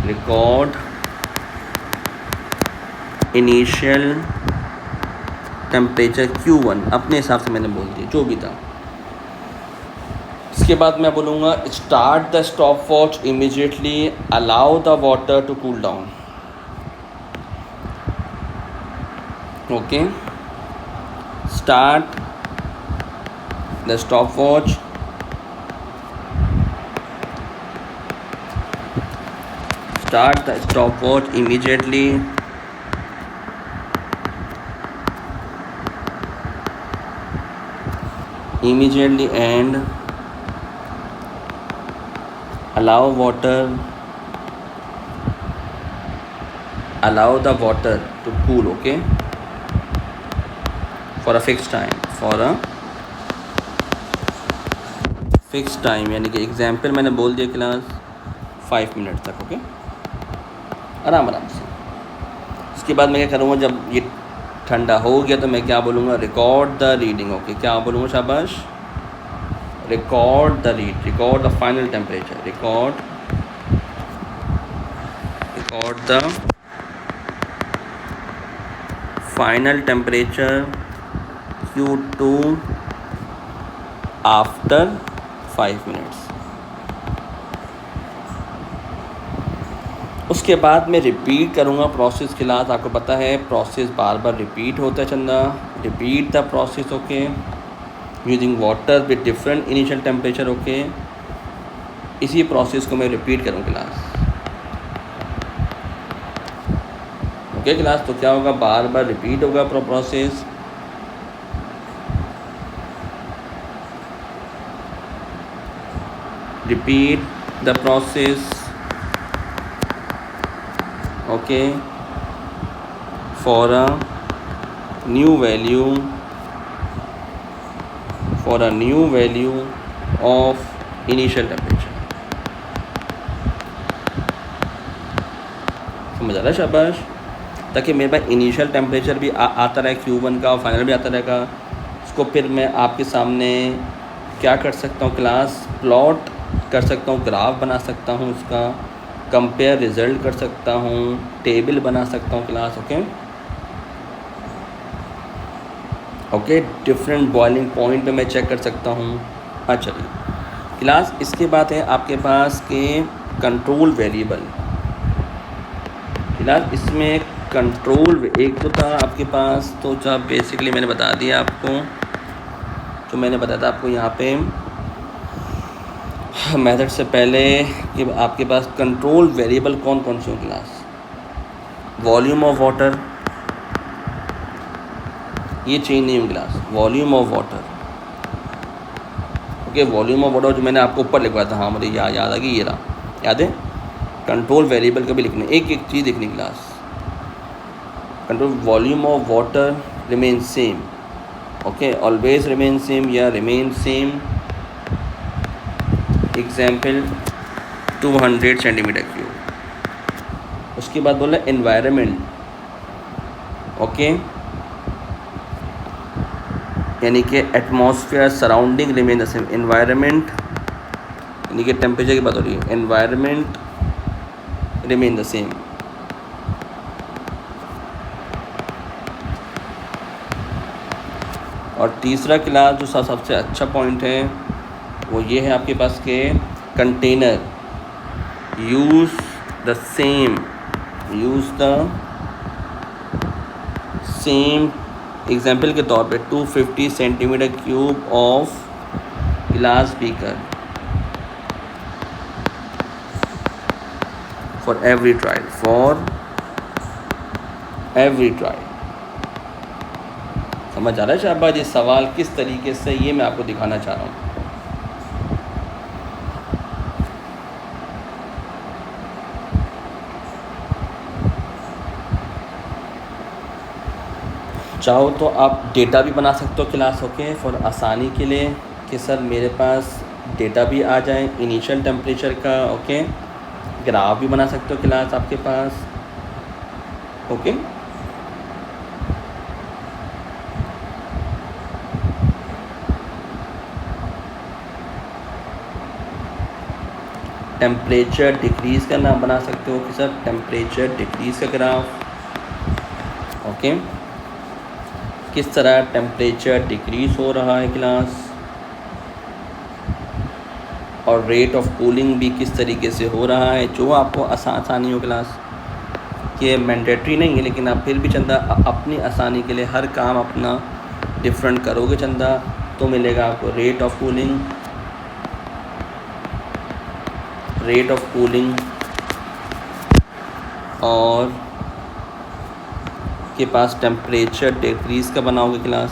record initial temperature Q1। अपने हिसाब से मैंने बोल दिया जो भी था। इसके बाद मैं बोलूँगा start the stop watch immediately, allow the water to cool down. Okay, start the stop watch start the stopwatch immediately. And allow the water to cool, okay, for a fixed time, यानी कि example मैंने बोल दिया class 5 minute तक, okay, आराम से। उसके बाद मैं क्या करूँगा, जब ये ठंडा हो गया तो मैं क्या बोलूँगा, रिकॉर्ड द रीडिंग, ओके, क्या बोलूँगा, शाबाश, record the final temperature, record the final temperature Q2 after 5 minutes. उसके बाद मैं रिपीट करूँगा प्रोसेस क्लास। आपको पता है प्रोसेस बार बार रिपीट होता है चंदा। Repeat the process, okay, using water with different initial temperature, okay. इसी प्रोसेस को मैं रिपीट करूँ क्लास, ओके क्लास। तो क्या होगा, बार बार रिपीट होगा process. Repeat the process, okay, for a new value of initial temperature. समझ आ रहा है, शाबाश। ताकि मेरे पास इनिशियल टेम्परेचर भी आता रहे Q1 का, और फाइनल भी आता रहेगा। उसको फिर मैं आपके सामने क्या कर सकता हूँ क्लास, प्लॉट कर सकता हूँ, ग्राफ बना सकता हूँ, उसका कंपेयर रिज़ल्ट कर सकता हूँ, टेबल बना सकता हूँ class, okay. Different boiling point पे मैं चेक कर सकता हूँ। अच्छा क्लास, इसके बाद है आपके पास के कंट्रोल वेरिएबल। क्लास इसमें कंट्रोल एक तो था आपके पास, तो जब बेसिकली मैंने बता दिया आपको, जो मैंने बताया था आपको यहाँ पे मेथड से पहले कि आपके पास कंट्रोल वेरिएबल कौन कौन से हो क्लास। वॉल्यूम ऑफ वाटर, ये चेंज नहीं हो class, volume of water, okay. Volume of water जो मैंने आपको ऊपर लिखवाया था, हाँ मुझे याद आ गई, ये रहा, याद है। कंट्रोल वेरिएबल का भी लिखने, एक एक चीज़ लिखनी class. Control volume of water remain same, okay, always remain same या remain same. Example 200 centimetre cube. उसके बाद बोला एनवायरनमेंट, ओके, यानी कि atmosphere surrounding remain the same. Environment यानी कि टेम्परेचर की बात हो रही है, एनवायरनमेंट रिमेन द सेम। और तीसरा क्लास जो सबसे अच्छा पॉइंट है वो ये है आपके पास के container, use the same example के तौर पे 250 centimetre cube of glass beaker for every trial, समझ आ रहा है शाबाश। ये सवाल किस तरीके से, ये मैं आपको दिखाना चाह रहा हूँ। चाहो तो आप डेटा भी बना सकते हो क्लास, ओके, फॉर आसानी के लिए कि सर मेरे पास डेटा भी आ जाए इनिशियल टेम्परेचर का, ओके। ग्राफ भी बना सकते हो क्लास आपके पास, ओके। टेम्परेचर डिक्रीज़ का नाम बना सकते हो कि सर टेम्परेचर डिक्रीज़ का ग्राफ, ओके। किस तरह टेम्परेचर डिक्रीज़ हो रहा है क्लास, और रेट ऑफ कूलिंग भी किस तरीके से हो रहा है, जो आपको आसानी हो क्लास। कि मैंडेटरी नहीं है, लेकिन आप फिर भी चंदा अपनी आसानी के लिए हर काम अपना डिफरेंट करोगे चंदा, तो मिलेगा आपको रेट ऑफ कूलिंग और के पास टेम्परेचर डिक्रीज़ का बनाओगे क्लास,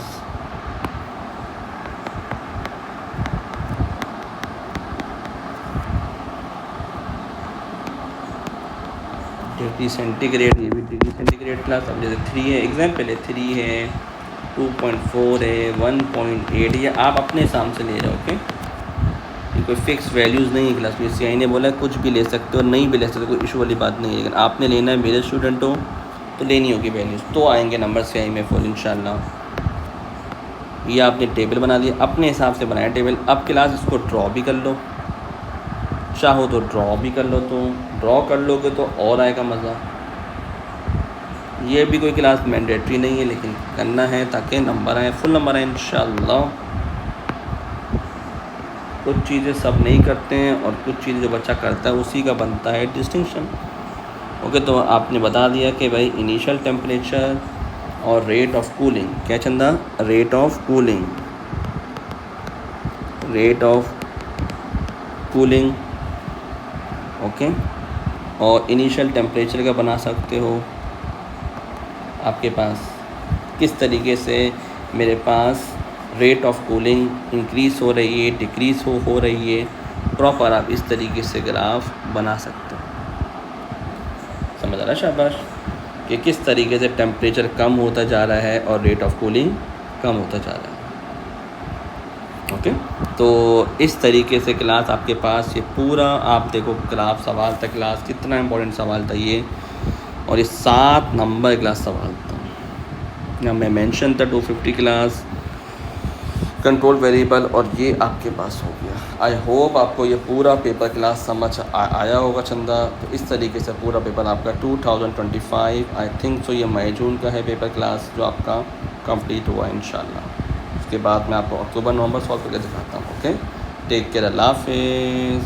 डिग्री सेंटीग्रेड, ये भी डिग्री सेंटीग्रेड क्लास। अब जैसे 3 है, एग्जाम्पल है, 3 है, 2.4 है, 1.8, ये आप अपने हिसाब से ले रहे हो। ओके, ये कोई फिक्स वैल्यूज़ नहीं है क्लास में। CI ने बोला कुछ भी ले सकते हो, नहीं भी ले सकते, कोई इशू वाली बात नहीं है। लेकिन आपने लेना है, मेरे स्टूडेंट हो तो लेनी होगी वैल्यूज़, तो आएंगे नंबर CI में फुल इंशाल्लाह। ये आपने टेबल बना लिया, अपने हिसाब से बनाया टेबल। अब क्लास इसको ड्रॉ भी कर लो, चाहो तो ड्रॉ भी कर लो, तो ड्रॉ कर लोगे तो और आएगा मज़ा। ये भी कोई क्लास मैंडेटरी नहीं है, लेकिन करना है ताकि नंबर आए, फुल नंबर आए इंशाल्लाह। कुछ चीज़ें सब नहीं करते हैं और कुछ चीज़ें जो बच्चा करता है उसी का बनता है डिस्टिंक्शन। ओके, तो आपने बता दिया कि भाई इनिशियल टेम्परेचर और रेट ऑफ कूलिंग, क्या चंदा, rate of cooling, rate of cooling. Okay, और इनिशियल टेम्परेचर का बना सकते हो आपके पास किस तरीके से मेरे पास रेट ऑफ कूलिंग इंक्रीज़ हो रही है, डिक्रीज़ हो रही है, प्रॉपर आप इस तरीके से ग्राफ बना सकते हो। समझ आ रहा है, शाबाश, कि किस तरीके से टेम्परेचर कम होता जा रहा है और रेट ऑफ कूलिंग कम होता जा रहा है। ओके, तो इस तरीके से क्लास आपके पास ये पूरा, आप देखो ग्राफ सवाल था, क्लास कितना इंपॉर्टेंट सवाल था ये, और ये 7 नंबर क्लास सवाल था। यहाँ मैं मेंशन था 250 क्लास कंट्रोल वेरिएबल, और ये आपके पास हो गया। आई होप आपको ये पूरा पेपर क्लास समझ आया होगा चंदा। तो इस तरीके से पूरा पेपर आपका 2025 आई थिंक सो ये मई जून का है पेपर क्लास जो आपका कंप्लीट हुआ इंशाल्लाह। उसके बाद मैं आपको अक्टूबर नवंबर सॉल्व करके दिखाता हूँ। ओके, टेक केयर, अल्लाह हाफिज़।